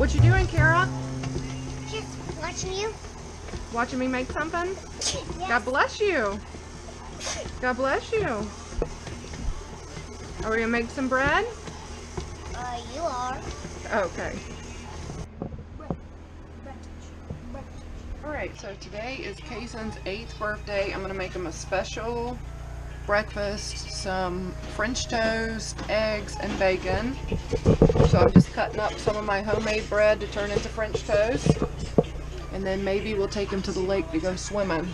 What you doing, Kara? Just watching you. Watching me make something? Yes. God bless you. God bless you. Are we gonna make some bread? You are. Okay. Alright, so today is Kaysen's 8th birthday. I'm gonna make him a special breakfast, some French toast, eggs, and bacon. So I'm just cutting up some of my homemade bread to turn into French toast. And then maybe we'll take him to the lake to go swimming.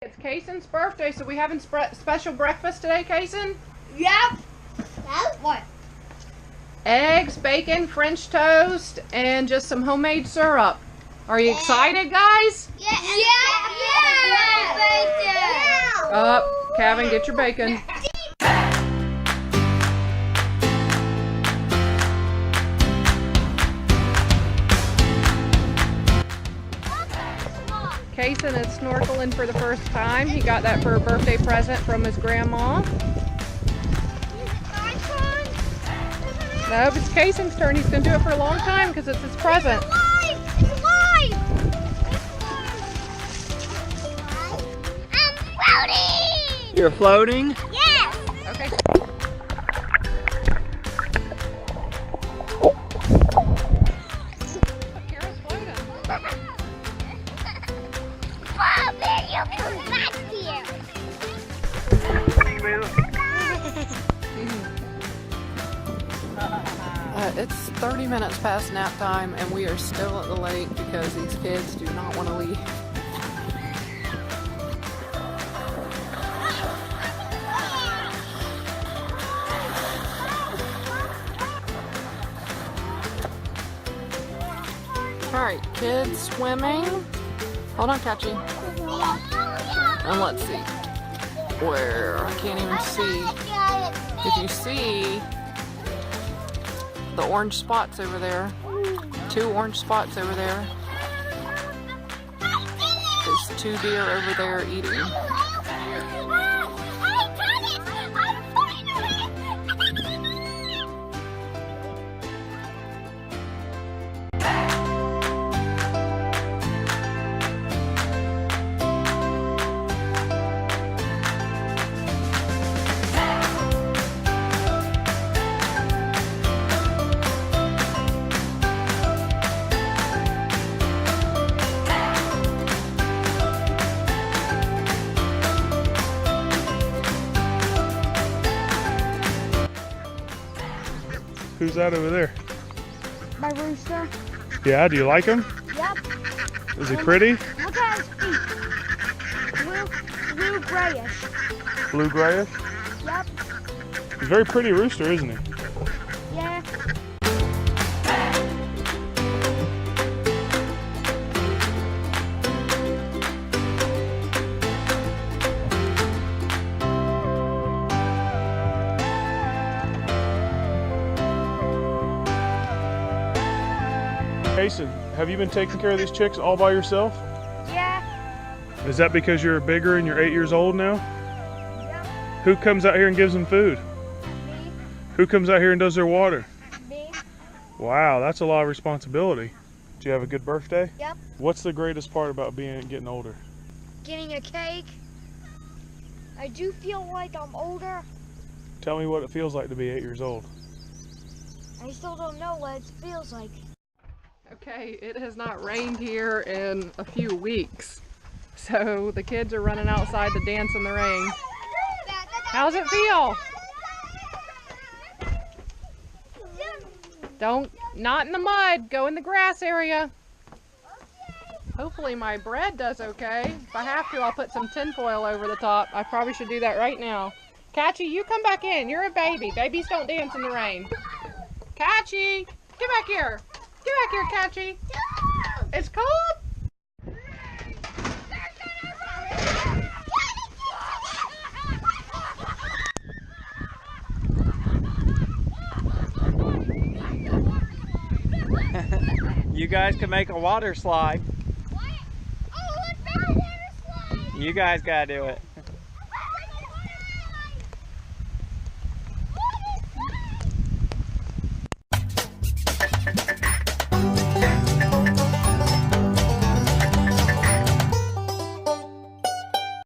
It's Kaysen's birthday, so we having special breakfast today, Kaysen? Yep. Yep. What? Eggs, bacon, French toast, and just some homemade syrup. Are you excited, guys? Yeah. Yeah. Bacon. Up, Calvin, get your bacon. Kaysen is snorkeling for the first time. He got that for a birthday present from his grandma. No, it's Kaysen's turn. He's going to do it for a long time because it's his present. It's alive! I'm floating! You're floating? Yes! Okay. Kara's floating. Oh, man, you come back here! It's 30 minutes past nap time and we are still at the lake because these kids do not want to leave. Alright, kids swimming. Hold on, Catchy. And let's see. Where? I can't even see. If you see the orange spots over there, 2 orange spots over there. There's 2 deer over there eating. Who's that over there? My rooster. Yeah, do you like him? Yep. Is he pretty? Look at his feet. Blue grayish. Blue grayish? Yep. He's a very pretty rooster, isn't he? Yeah. Kaysen, have you been taking care of these chicks all by yourself? Yeah. Is that because you're bigger and you're 8 years old now? Yep. Who comes out here and gives them food? Me. Who comes out here and does their water? Me. Wow, that's a lot of responsibility. Did you have a good birthday? Yep. What's the greatest part about getting older? Getting a cake. I do feel like I'm older. Tell me what it feels like to be 8 years old. I still don't know what it feels like. Okay, it has not rained here in a few weeks. So the kids are running outside to dance in the rain. How's it feel? Not in the mud, go in the grass area. Hopefully my bread does okay. If I have to, I'll put some tin foil over the top. I probably should do that right now. Catchy, you come back in. You're a baby. Babies don't dance in the rain. Catchy, get back here. Get back here, Catchy. It's cold? You guys can make a water slide. What? Oh, look, there's a water slide. You guys gotta do it.